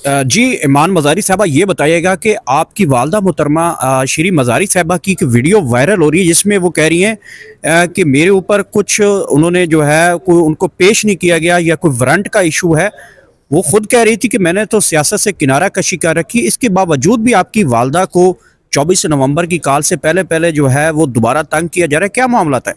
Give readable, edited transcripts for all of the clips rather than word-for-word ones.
जी ईमान मज़ारी साहबा, ये बताइएगा कि आपकी वालदा मोहतरमा श्री मज़ारी साहबा की एक वीडियो वायरल हो रही है जिसमें वो कह रही हैं कि मेरे ऊपर कुछ उन्होंने जो है कोई उनको पेश नहीं किया गया या कोई वारंट का इशू है। वो खुद कह रही थी कि मैंने तो सियासत से किनारा कशी कर रखी, इसके बावजूद भी आपकी वालदा को 24 नवंबर की कॉल से पहले पहले जो है वो दोबारा तंग किया जा रहा है, क्या मामला था?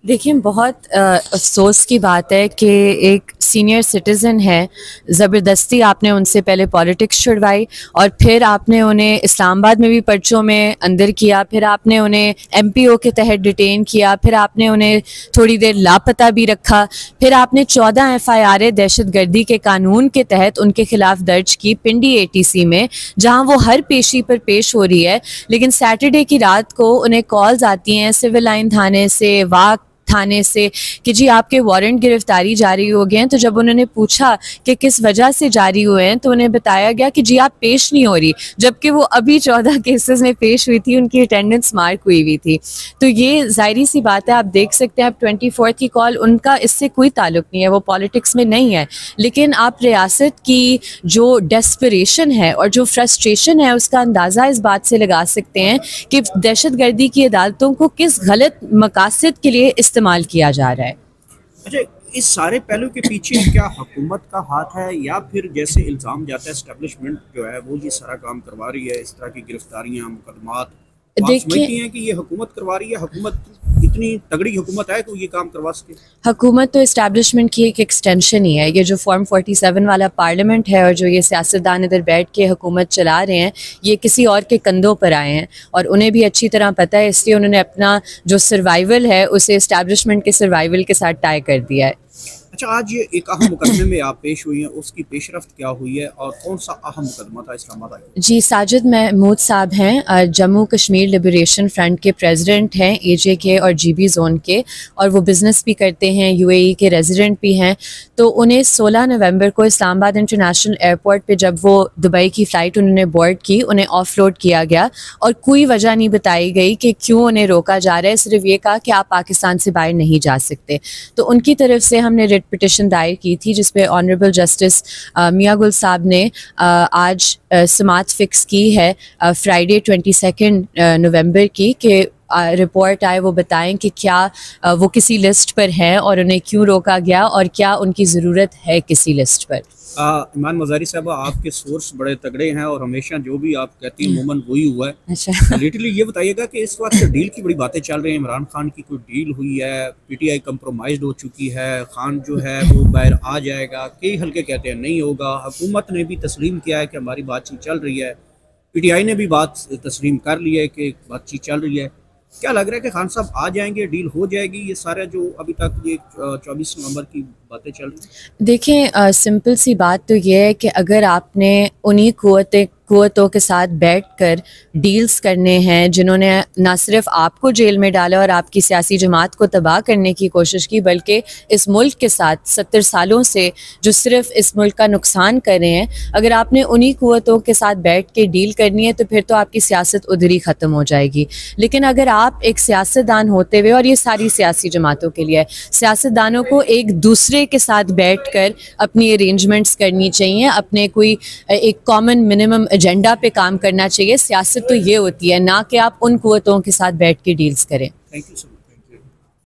देखिए, बहुत अफसोस की बात है कि एक सीनियर सिटीज़न है, ज़बरदस्ती आपने उनसे पहले पॉलिटिक्स छुड़वाई और फिर आपने उन्हें इस्लामाबाद में भी पर्चों में अंदर किया, फिर आपने उन्हें MPO के तहत डिटेन किया, फिर आपने उन्हें थोड़ी देर लापता भी रखा, फिर आपने 14 FIR दहशतगर्दी के कानून के तहत उनके खिलाफ दर्ज की पिंडी ATC में, जहाँ वो हर पेशी पर पेश हो रही है। लेकिन सैटरडे की रात को उन्हें कॉल्स आती हैं सिविल लाइन थाने से, वाक थाने से, कि जी आपके वारंट गिरफ्तारी जारी हो गए हैं। तो जब उन्होंने पूछा कि किस वजह से जारी हुए हैं, तो उन्हें बताया गया कि जी आप पेश नहीं हो रही, जबकि वो अभी 14 केसेस में पेश हुई थी, उनकी अटेंडेंस मार्क हुई हुई थी। तो ये जाहिर सी बात है, आप देख सकते हैं, आप 24 की कॉल, उनका इससे कोई ताल्लुक नहीं है, वो पॉलिटिक्स में नहीं है। लेकिन आप रियासत की जो डेस्परेशन है और जो फ्रस्ट्रेशन है, उसका अंदाज़ा इस बात से लगा सकते हैं कि दहशतगर्दी की अदालतों को किस गलत मकासद के लिए इस्तेमाल किया जा रहा है। अच्छा, इस सारे पहलू के पीछे क्या हुकूमत का हाथ है या फिर जैसे इल्ज़ाम जाता है एस्टेब्लिशमेंट जो है वो ये सारा काम करवा रही है, इस तरह की गिरफ्तारियां, मुकदमात, तो आप समझती हैं कि ये हुकूमत करवा रही है? हुकूमत इतनी तगड़ी हुकूमत है कि ये काम करवा सके? हुकूमत तो इस्टेब्लिशमेंट की एक एक्सटेंशन ही है। ये जो फॉर्म 47 वाला पार्लियामेंट है और जो ये सियासतदान इधर बैठ के हुकूमत चला रहे हैं, ये किसी और के कंधों पर आए हैं और उन्हें भी अच्छी तरह पता है, इसलिए उन्होंने अपना जो सर्वाइवल है उसे इस्टेब्लिशमेंट के सर्वाइवल के साथ टाई कर दिया है। अच्छा, आज ये एक अहम मुकदमे में आप पेश हुई हैं, उसकी पेशरफ्त क्या हुई है और कौन सा अहम मुकदमा था इस्लामाबाद? जी, साजिद महमूद साहब हैं, जम्मू कश्मीर लिबरेशन फ्रंट के प्रेसिडेंट हैं, AJK और GB जोन के, और वो बिज़नेस भी करते हैं, UAE के रेजिडेंट भी हैं। तो उन्हें 16 नवंबर को इस्लामाबाद इंटरनेशनल एयरपोर्ट पे जब वो दुबई की फ़्लाइट उन्होंने बोर्ड की, उन्हें ऑफलोड किया गया और कोई वजह नहीं बताई गई कि क्यों उन्हें रोका जा रहा है। सिर्फ ये कहा कि आप पाकिस्तान से बाहर नहीं जा सकते। तो उनकी तरफ से हमने रिट पिटिशन दायर की थी, जिसपे ऑनरेबल जस्टिस मियां गुल साहब ने आज समात फिक्स की है फ्राइडे 22 नवंबर की, कि रिपोर्ट आए, वो बताएं कि क्या वो किसी लिस्ट पर हैं और उन्हें क्यों रोका गया और क्या उनकी ज़रूरत है किसी लिस्ट पर। ईमान मज़ारी साहबा, आपके सोर्स बड़े तगड़े हैं और हमेशा जो भी आप कहती हैं अमूमन वही हुआ है। अच्छा, लिटरली ये बताइएगा कि इस वक्त डील की बड़ी बातें चल रही हैं, इमरान खान की कोई डील हुई है, PTI कंप्रोमाइज़ हो चुकी है, खान जो है वो बाहर आ जाएगा, कई हल्के कहते हैं नहीं होगा, हुकूमत ने भी तस्लीम किया है कि हमारी बातचीत चल रही है, PTI ने भी बात तस्लीम कर ली है कि बातचीत चल रही है। क्या लग रहा है कि खान साहब आ जाएंगे, डील हो जाएगी? ये सारा जो अभी तक ये 24 नवंबर की बातें चल रही हैं। देखें, सिंपल सी बात तो ये है कि अगर आपने उन्हीं कुव्वतों के साथ बैठकर डील्स करने हैं जिन्होंने ना सिर्फ आपको जेल में डाला और आपकी सियासी जमात को तबाह करने की कोशिश की, बल्कि इस मुल्क के साथ 70 सालों से जो सिर्फ इस मुल्क का नुकसान कर रहे हैं, अगर आपने उन्हीं कुव्वतों के साथ बैठ के डील करनी है तो फिर तो आपकी सियासत उधर ही ख़त्म हो जाएगी। लेकिन अगर आप एक सियासतदान होते हुए, और ये सारी सियासी जमातों के लिए है, सियासतदानों को एक दूसरे के साथ बैठकर अपनी अरेंजमेंट्स करनी चाहिए, अपने कोई एक कॉमन मिनिमम एजेंडा पे काम करना चाहिए। सियासत तो ये होती है, ना कि आप उन कुव्वतों के साथ बैठ के डील्स करें। Thank you.